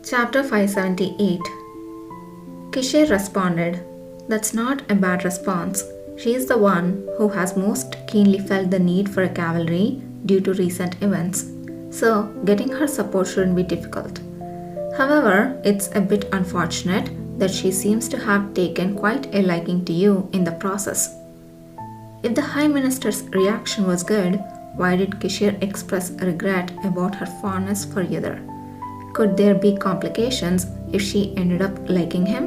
Chapter 578. Kishir responded, "That's not a bad response. She is the one who has most keenly felt the need for a cavalry due to recent events, so getting her support shouldn't be difficult. However, it's a bit unfortunate that she seems to have taken quite a liking to you in the process." If the High Minister's reaction was good, why did Kishir express regret about her fondness for Yudhar? Could there be complications if she ended up liking him?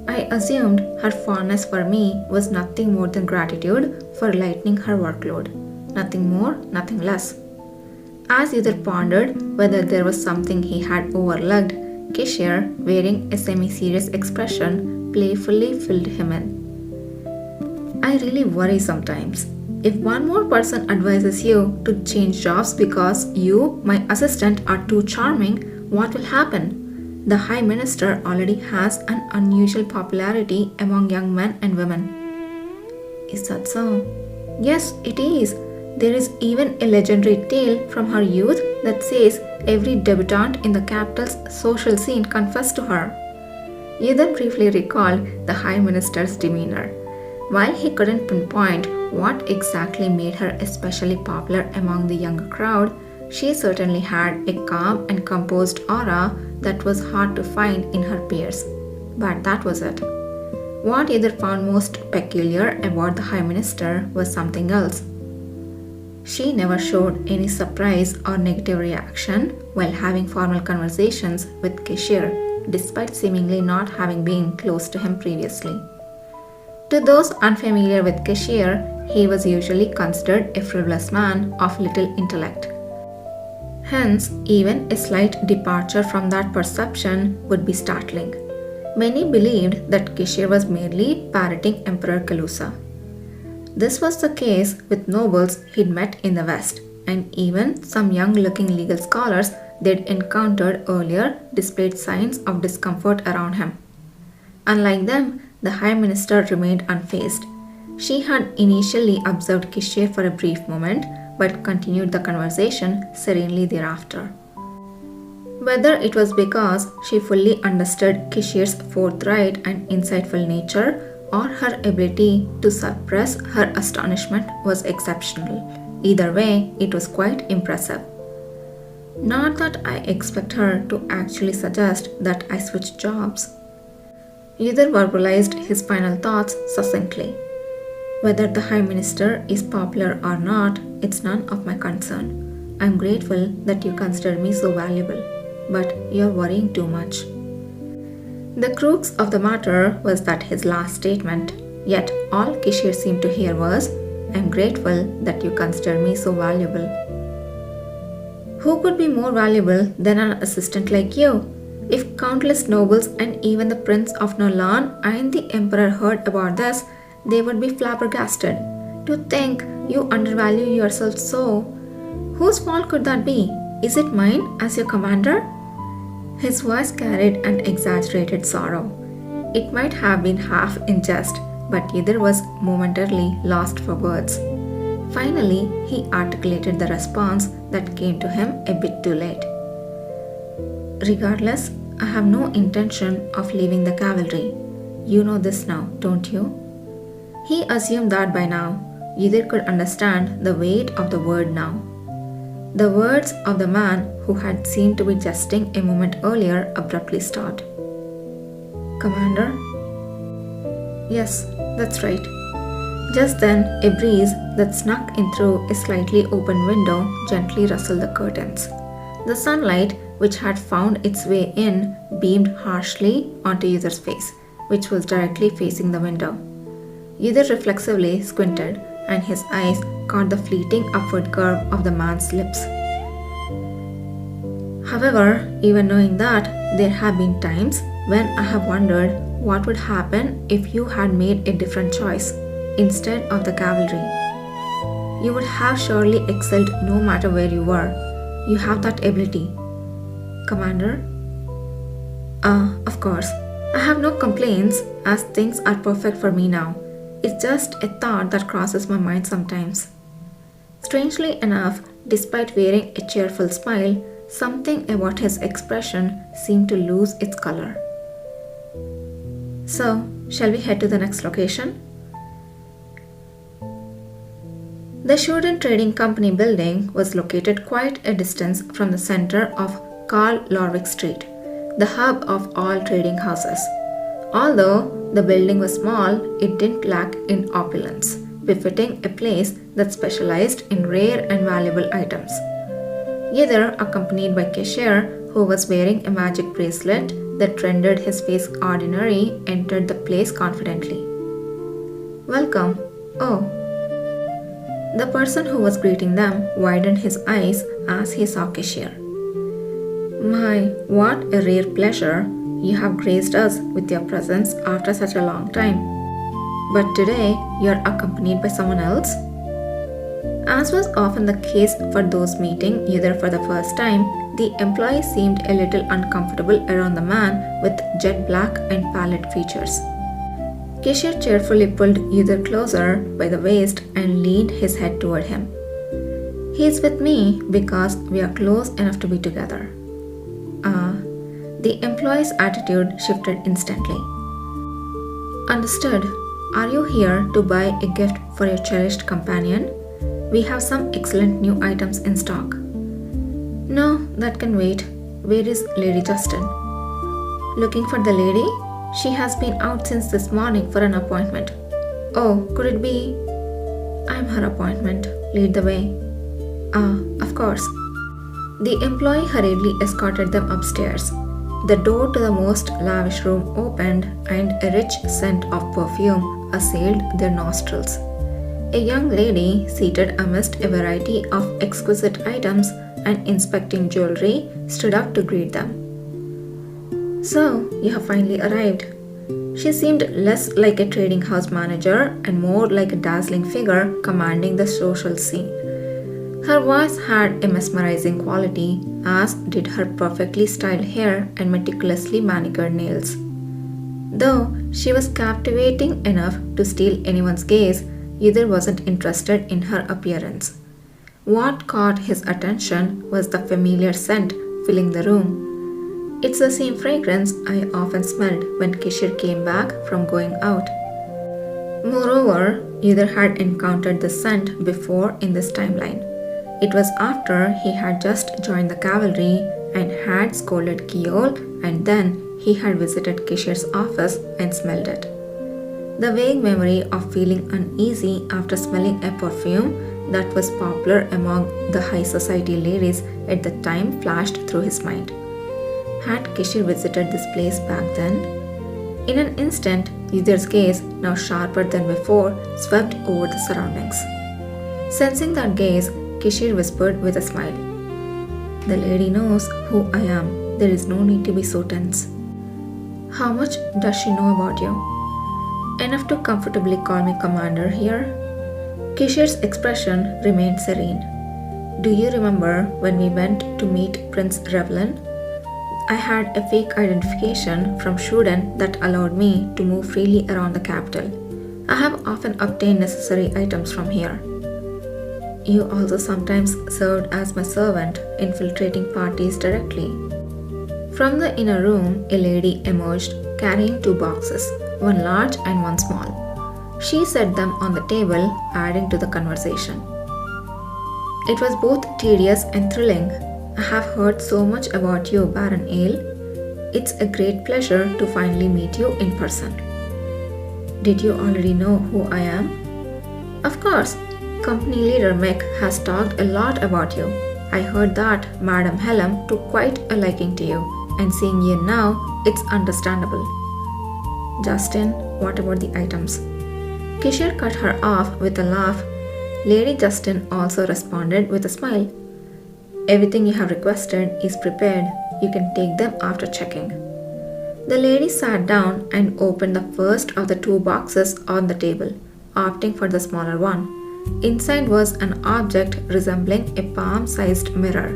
I assumed her fondness for me was nothing more than gratitude for lightening her workload. Nothing more, nothing less. As Yudhar pondered whether there was something he had overlooked, Kishir, wearing a semi-serious expression, playfully filled him in. "I really worry sometimes. If one more person advises you to change jobs because you, my assistant, are too charming, what will happen? The High Minister already has an unusual popularity among young men and women." "Is that so?" "Yes, it is. There is even a legendary tale from her youth that says every debutante in the capital's social scene confessed to her." Yudhar briefly recalled the High Minister's demeanor. While he couldn't pinpoint what exactly made her especially popular among the younger crowd, she certainly had a calm and composed aura that was hard to find in her peers. But that was it. What Yudhar found most peculiar about the High Minister was something else. She never showed any surprise or negative reaction while having formal conversations with Kishir, despite seemingly not having been close to him previously. To those unfamiliar with Kishir, he was usually considered a frivolous man of little intellect. Hence, even a slight departure from that perception would be startling. Many believed that Kishir was merely parroting Emperor Kalusa. This was the case with nobles he'd met in the West, and even some young-looking legal scholars they'd encountered earlier displayed signs of discomfort around him. Unlike them, the High Minister remained unfazed. She had initially observed Kishir for a brief moment, but continued the conversation serenely thereafter. Whether it was because she fully understood Kishir's forthright and insightful nature, or her ability to suppress her astonishment was exceptional. Either way, it was quite impressive. Not that I expect her to actually suggest that I switch jobs. Yudhar verbalized his final thoughts succinctly. "Whether the High Minister is popular or not, it's none of my concern. I'm grateful that you consider me so valuable, but you're worrying too much." The crux of the matter was that his last statement, yet all Kishir seemed to hear was, "I'm grateful that you consider me so valuable." Who could be more valuable than an assistant like you? If countless nobles and even the Prince of Nolan and the Emperor heard about this, they would be flabbergasted. To think you undervalue yourself so. Whose fault could that be? Is it mine as your commander? His voice carried an exaggerated sorrow. It might have been half in jest, but Yudhar was momentarily lost for words. Finally, he articulated the response that came to him a bit too late. "Regardless, I have no intention of leaving the cavalry. You know this now, don't you?" He assumed that by now, Yudhar could understand the weight of the word now. The words of the man who had seemed to be jesting a moment earlier abruptly stopped. "Commander?" "Yes, that's right." Just then, a breeze that snuck in through a slightly open window gently rustled the curtains. The sunlight, which had found its way in, beamed harshly onto Yudhar's face, which was directly facing the window. Yudhar reflexively squinted, and his eyes caught the fleeting upward curve of the man's lips. However, even knowing that, there have been times when I have wondered what would happen if you had made a different choice instead of the cavalry. You would have surely excelled no matter where you were. You have that ability. Commander? Of course. I have no complaints as things are perfect for me now. It's just a thought that crosses my mind sometimes. Strangely enough, despite wearing a cheerful smile, Something about his expression seemed to lose its color. So, shall we head to the next location? The Shuden Trading Company building was located quite a distance from the center of Karl Lorvik Street, the hub of all trading houses. Although the building was small, it didn't lack in opulence, befitting a place that specialized in rare and valuable items. Either accompanied by cashier who was wearing a magic bracelet that rendered his face ordinary, entered the place confidently. Welcome. Oh. The person who was greeting them widened his eyes as he saw cashier. My, what a rare pleasure. You have graced us with your presence after such a long time. But today you are accompanied by someone else? As was often the case for those meeting either for the first time, the employee seemed a little uncomfortable around the man with jet black and pallid features. Cashier cheerfully pulled either closer by the waist and leaned his head toward him. He is with me because we are close enough to be together. The employee's attitude shifted instantly. Understood. Are you here to buy a gift for your cherished companion? We have some excellent new items in stock. No, that can wait. Where is Lady Justin? Looking for the lady? She has been out since this morning for an appointment. Oh, could it be? I'm her appointment. Lead the way. Of course. The employee hurriedly escorted them upstairs. The door to the most lavish room opened and a rich scent of perfume assailed their nostrils. A young lady, seated amidst a variety of exquisite items and inspecting jewelry, stood up to greet them. So, you have finally arrived. She seemed less like a trading house manager and more like a dazzling figure commanding the social scene. Her voice had a mesmerizing quality, as did her perfectly styled hair and meticulously manicured nails. Though she was captivating enough to steal anyone's gaze, either wasn't interested in her appearance. What caught his attention was the familiar scent filling the room. It's the same fragrance I often smelled when Kishore came back from going out. Moreover, either had encountered the scent before in this timeline. It was after he had just joined the cavalry and had scolded Kiol, and then he had visited Kishore's office and smelled it. The vague memory of feeling uneasy after smelling a perfume that was popular among the high society ladies at the time flashed through his mind. Had Kishore visited this place back then? In an instant, Yudhir's gaze, now sharper than before, swept over the surroundings. Sensing that gaze, Kishore whispered with a smile, "The lady knows who I am. There is no need to be so tense." "How much does she know about you?" "Enough to comfortably call me commander here." Kishore's expression remained serene. "Do you remember when we went to meet Prince Revlin? I had a fake identification from Shuden that allowed me to move freely around the capital. I have often obtained necessary items from here. You also sometimes served as my servant, infiltrating parties directly." From the inner room, a lady emerged carrying 2 boxes, one large and one small. She set them on the table, adding to the conversation. "It was both tedious and thrilling. I have heard so much about you, Baron Ale. It's a great pleasure to finally meet you in person." "Did you already know who I am?" "Of course. Company leader Mick has talked a lot about you. I heard that Madame Helen took quite a liking to you, and seeing you now, it's understandable." "Justin, what about the items?" Kishore cut her off with a laugh. Lady Justin also responded with a smile. "Everything you have requested is prepared. You can take them after checking." The lady sat down and opened the first of the 2 boxes on the table, opting for the smaller one. Inside was an object resembling a palm-sized mirror.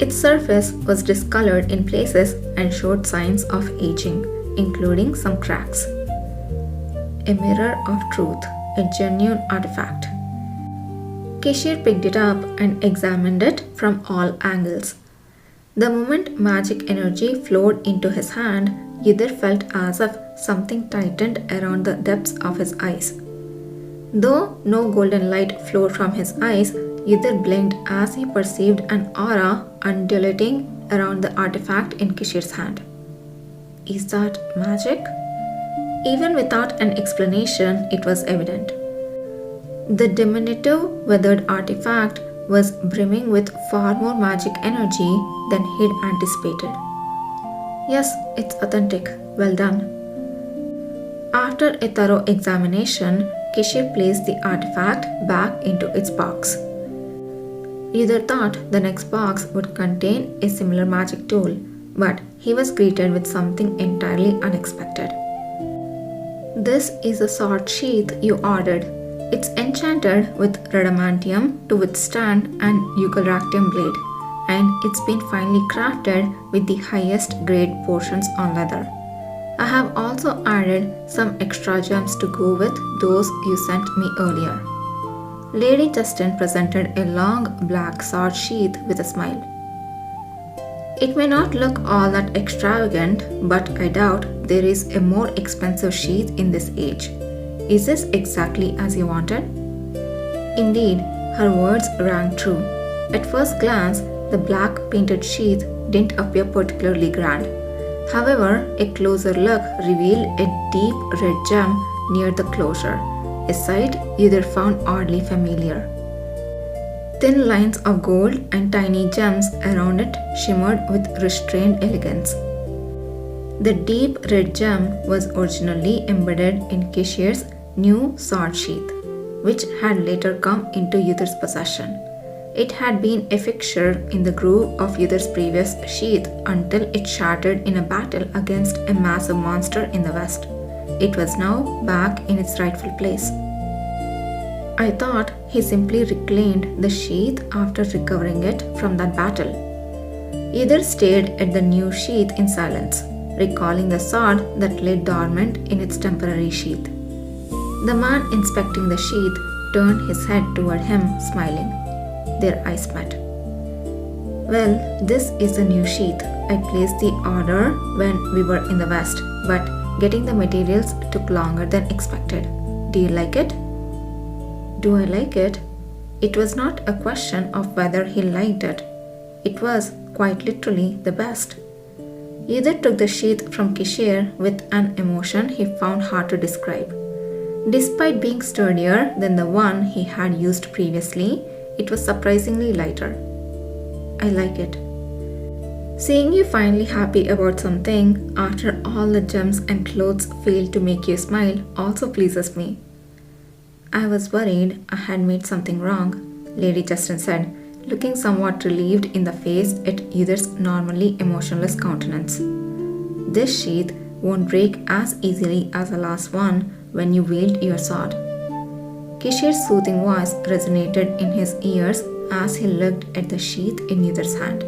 Its surface was discolored in places and showed signs of aging, including some cracks. A mirror of truth, a genuine artifact. Kishore picked it up and examined it from all angles. The moment magic energy flowed into his hand, Yudhir felt as if something tightened around the depths of his eyes. Though no golden light flowed from his eyes, Yudhir blinked as he perceived an aura undulating around the artifact in Kishir's hand. Is that magic? Even without an explanation, it was evident. The diminutive, weathered artifact was brimming with far more magic energy than he'd anticipated. Yes, it's authentic. Well done. After a thorough examination, Kishir placed the artifact back into its box. Yudhir thought the next box would contain a similar magic tool, but he was greeted with something entirely unexpected. This is the sword sheath you ordered. It's enchanted with radamantium to withstand an eucalactium blade, and it's been finely crafted with the highest grade portions on leather. I have also added some extra gems to go with those you sent me earlier. Lady Justin presented a long black sword sheath with a smile. It may not look all that extravagant, but I doubt there is a more expensive sheath in this age. Is this exactly as you wanted? Indeed, her words rang true. At first glance, the black painted sheath didn't appear particularly grand. However, a closer look revealed a deep red gem near the closure, a sight Yudhir found oddly familiar. Thin lines of gold and tiny gems around it shimmered with restrained elegance. The deep red gem was originally embedded in Kishir's new sword sheath, which had later come into Yudhir's possession. It had been a fixture in the groove of Yudhir's previous sheath until it shattered in a battle against a massive monster in the west. It was now back in its rightful place. I thought he simply reclaimed the sheath after recovering it from that battle. Yudhir stared at the new sheath in silence, recalling the sword that lay dormant in its temporary sheath. The man inspecting the sheath turned his head toward him, smiling. Their eyes met. Well, this is the new sheath. I placed the order when we were in the west, but getting the materials took longer than expected. Do you like it? Do I like it? It was not a question of whether he liked it. It was, quite literally, the best. Yudhir took the sheath from Kishir with an emotion he found hard to describe. Despite being sturdier than the one he had used previously, it was surprisingly lighter. I like it. Seeing you finally happy about something after all the gems and clothes failed to make you smile also pleases me. I was worried I had made something wrong, Lady Justin said, looking somewhat relieved in the face at Yudhir's normally emotionless countenance. This sheath won't break as easily as the last one when you wield your sword. Kishir's soothing voice resonated in his ears as he looked at the sheath in Yudhir's hand.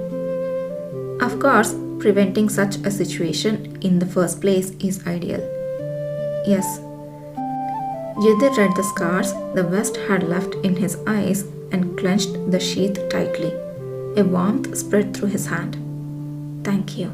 Of course, preventing such a situation in the first place is ideal. Yes. Yudhir read the scars the West had left in his eyes and clenched the sheath tightly. A warmth spread through his hand. Thank you.